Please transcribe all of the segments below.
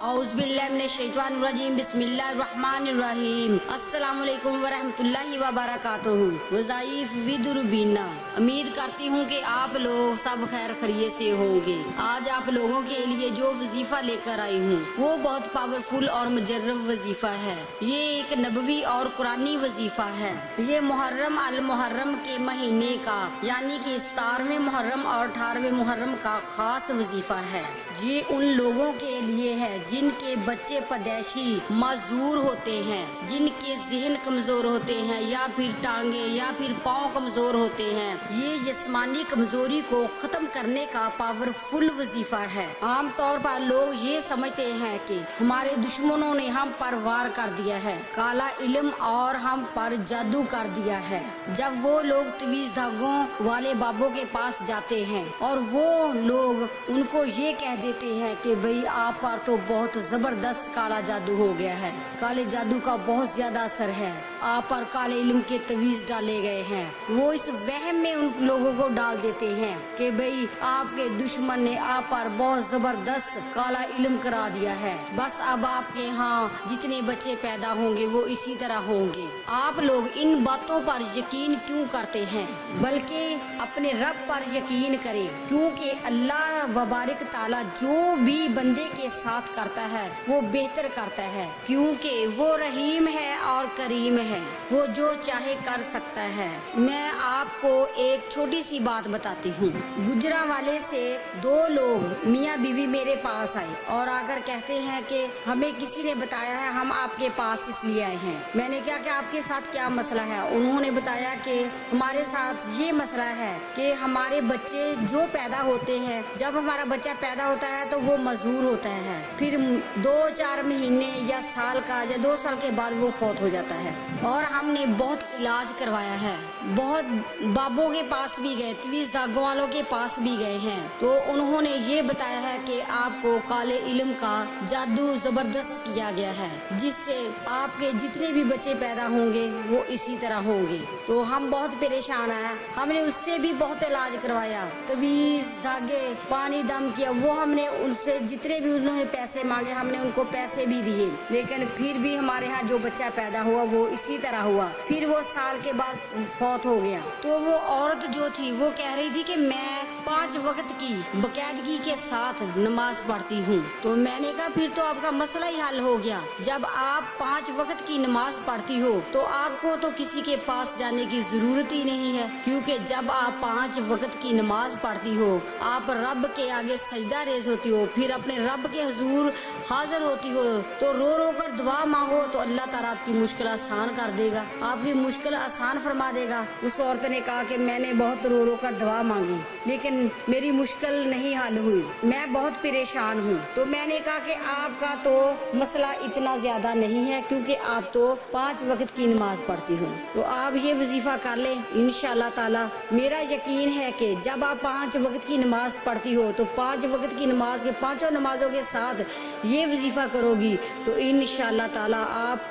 औज़ुबिल्लाहिमिनश्शैतानिर्रजीम बिस्मिल्लाहिर्रहमानिर्रहीम अस्सलामुअलैकुम वरहमतुल्लाहि वबरकातुहू। वज़ाइफ विद रुबीना। उम्मीद करती हूँ कि आप लोग सब खैर खैरियत से होंगे। आज आप लोगों के लिए जो वजीफ़ा लेकर आई हूँ वो बहुत पावरफुल और मुजर्रब वजीफ़ा है। ये एक नबवी और कुरानी वजीफ़ा है। ये मुहर्रम अल मुहर्रम के महीने का यानी कि 17वें मुहर्रम और 18वें मुहर्रम का खास वजीफ़ा है। ये उन लोगों के लिए है जिनके बच्चे पैदाइशी माजूर होते हैं, जिनके ज़हन कमज़ोर होते हैं या फिर टांगे या फिर पाँव कमज़ोर होते हैं। ये जिस्मानी कमज़ोरी को ख़त्म करने का पावरफुल वजीफ़ा है। आम तौर पर लोग ये समझते हैं कि हमारे दुश्मनों ने हम पर वार कर दिया है, काला इल्म और हम पर जादू कर दिया है। जब वो लोग तवीज़ धागों वाले बाबों के पास जाते हैं और वो लोग उनको ये कह देते हैं कि भाई आप पर तो बहुत जबरदस्त काला जादू हो गया है, काले जादू का बहुत ज्यादा असर है, आप पर काले इल्म के तवीज़ डाले गए हैं। वो इस वहम में उन लोगों को डाल देते हैं कि भाई आपके दुश्मन ने आप पर बहुत जबरदस्त काला इल्म करा दिया है, बस अब आपके यहाँ जितने बच्चे पैदा होंगे वो इसी तरह होंगे। आप लोग इन बातों पर यकीन क्यों करते हैं, बल्कि अपने रब पर यकीन करें, क्योंकि अल्लाह वबारिक ताला जो भी बंदे के साथ करता है वो बेहतर करता है, क्योंकि वो रहीम है और करीम है, वो जो चाहे कर सकता है। मैं आपको एक छोटी सी बात बताती हूँ। गुजरांवाले से दो लोग मियाँ बीवी मेरे पास आए और आकर कहते हैं कि हमें किसी ने बताया है हम आपके पास इसलिए आए हैं। मैंने कहा कि आपके साथ क्या मसला है। उन्होंने बताया कि हमारे साथ ये मसला है कि हमारे बच्चे जो पैदा होते हैं, जब हमारा बच्चा पैदा होता है तो वो मजूर होता है, फिर 2-4 महीने या साल का या 2 साल के बाद वो फौत हो जाता है। और हमने बहुत इलाज करवाया है, बहुत बाबों के पास भी गए, तवीज़ धागों वालों के पास भी गए हैं, तो उन्होंने ये बताया है कि आपको काले इल्म का जादू जबरदस्त किया गया है, जिससे आपके जितने भी बच्चे पैदा होंगे वो इसी तरह होंगे। तो हम बहुत परेशान हैं। हमने उससे भी बहुत इलाज करवाया, तवीज़ धागे पानी दम किया, वो हमने उनसे जितने भी उन्होंने पैसे मांगे हमने उनको पैसे भी दिए, लेकिन फिर भी हमारे यहाँ जो बच्चा पैदा हुआ वो इसी तरह हुआ। फिर वो साल के बाद फौत हो गया। तो वो औरत जो थी वो कह रही थी कि मैं 5 वक्त की बाकायदगी के साथ नमाज पढ़ती हूँ। तो मैंने कहा फिर तो आपका मसला ही हल हो गया। जब आप 5 वक्त की नमाज पढ़ती हो तो आपको तो किसी के पास जाने की जरूरत ही नहीं है, क्योंकि जब आप 5 वक्त की नमाज पढ़ती हो आप रब के आगे सजदा रेज होती हो, फिर अपने रब के हुजूर हाजिर होती हो, तो रो रो कर दुआ मांगो तो अल्लाह ताला आपकी मुश्किल आसान कर देगा, आपकी मुश्किल आसान फरमा देगा। उस औरत ने कहा कि मैंने बहुत रो रो कर दुआ मांगी लेकिन मेरी मुश्किल नहीं हल हुई, मैं बहुत परेशान हूँ। तो मैंने कहा कि आपका तो मसला इतना ज्यादा नहीं है, क्योंकि आप तो 5 वक्त की नमाज पढ़ती हो, तो आप ये वजीफा कर लें। इंशाअल्लाह ताला मेरा यकीन है कि जब आप 5 वक्त की नमाज पढ़ती हो तो 5 वक्त की नमाज के 5 नमाजों के साथ ये वजीफा करोगी तो इंशाअल्लाह ताला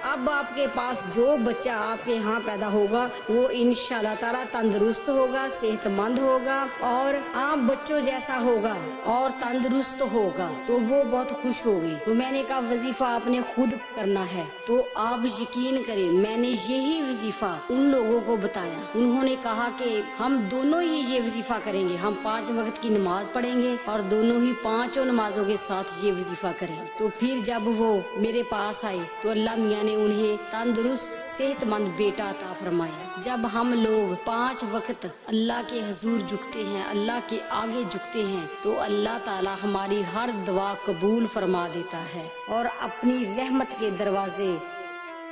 अब आपके पास जो बच्चा आपके यहाँ पैदा होगा वो इंशाअल्लाह ताला तंदुरुस्त होगा, सेहतमंद होगा और आम बच्चों जैसा होगा और तंदुरुस्त होगा, तो वो बहुत खुश होगी। तो मैंने कहा वजीफा आपने खुद करना है, तो आप यकीन करें मैंने यही वजीफा उन लोगों को बताया। उन्होंने कहा कि हम दोनों ही ये वजीफा करेंगे, हम 5 वक्त की नमाज पढ़ेंगे और दोनों ही 5 नमाजों के साथ ये वजीफा करेंगे। तो फिर जब वो मेरे पास आए तो अल्लाह मियाँ ने उन्हें तंदुरुस्त सेहतमंद बेटा अता फरमाया। जब हम लोग 5 वक्त अल्लाह के हुजूर झुकते हैं, अल्लाह के आगे झुकते हैं, तो अल्लाह ताला हमारी हर दुआ कबूल फरमा देता है और अपनी रहमत के दरवाजे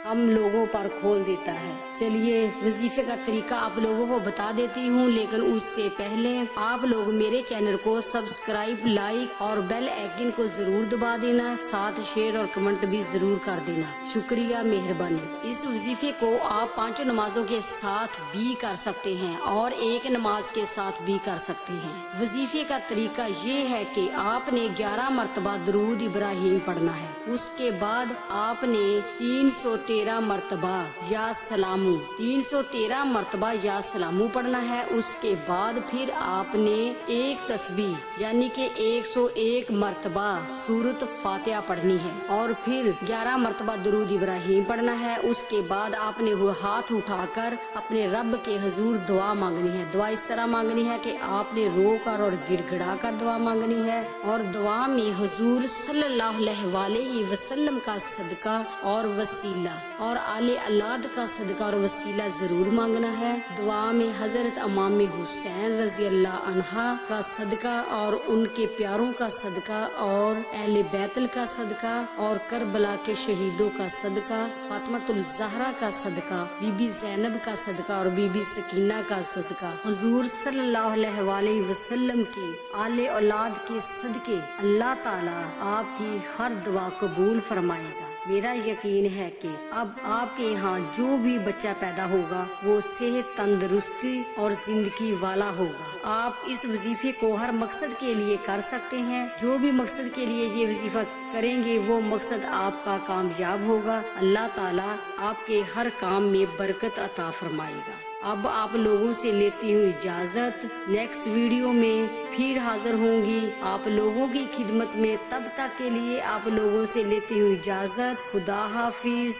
हम लोगों पर खोल देता है। चलिए वजीफे का तरीका आप लोगों को बता देती हूँ, लेकिन उससे पहले आप लोग मेरे चैनल को सब्सक्राइब, लाइक और बेल आइकन को जरूर दबा देना, साथ शेयर और कमेंट भी जरूर कर देना। शुक्रिया, मेहरबानी। इस वजीफे को आप 5 नमाजों के साथ भी कर सकते हैं और एक नमाज के साथ भी कर सकते हैं। वजीफे का तरीका ये है कि आपने 11 मरतबा दरूद इब्राहिम पढ़ना है, उसके बाद आपने 313 313 मरतबा या सलामू, 313 मरतबा या सलामू पढ़ना है। उसके बाद फिर आपने एक तस्बीह यानी कि 101 मरतबा सूरत फातिहा पढ़नी है और फिर 11 मरतबा दुरूद इब्राहिम पढ़ना है। उसके बाद आपने वो हाथ उठाकर अपने रब के हुजूर दुआ मांगनी है। दुआ इस तरह मांगनी है कि आपने रो कर और गिड़गिड़ा कर दुआ मांगनी है और दुआ में हुजूर सल्लल्लाहु अलैहि वसल्लम का सदका और वसीला और आले औलाद का सदका और वसीला जरूर मांगना है। दुआ में हजरत इमाम हुसैन रजी अल्लाह अन्हा का सदका और उनके प्यारों का सदका और अहले बैतल का सदका और करबला के शहीदों का सदका, फातिमातुल ज़हरा का सदका, बीबी ज़ैनब का सदका और बीबी सकीना का सदका, हुजूर सल्लल्लाहु अलैहि वसल्लम की आले औलाद के सदके अल्लाह ताला आपकी हर दुआ कबूल फरमाएगा। मेरा यकीन है कि अब आपके यहाँ जो भी बच्चा पैदा होगा वो सेहत, तंदुरुस्ती और जिंदगी वाला होगा। आप इस वजीफे को हर मकसद के लिए कर सकते हैं। जो भी मकसद के लिए ये वजीफा करेंगे वो मकसद आपका कामयाब होगा। अल्लाह ताला आपके हर काम में बरकत अता फरमाएगा। अब आप लोगों से लेती हूँ इजाजत। नेक्स्ट वीडियो में फिर हाजिर होंगी आप लोगों की खिदमत में। तब तक के लिए आप लोगों से लेती हूँ इजाजत। खुदा हाफिज।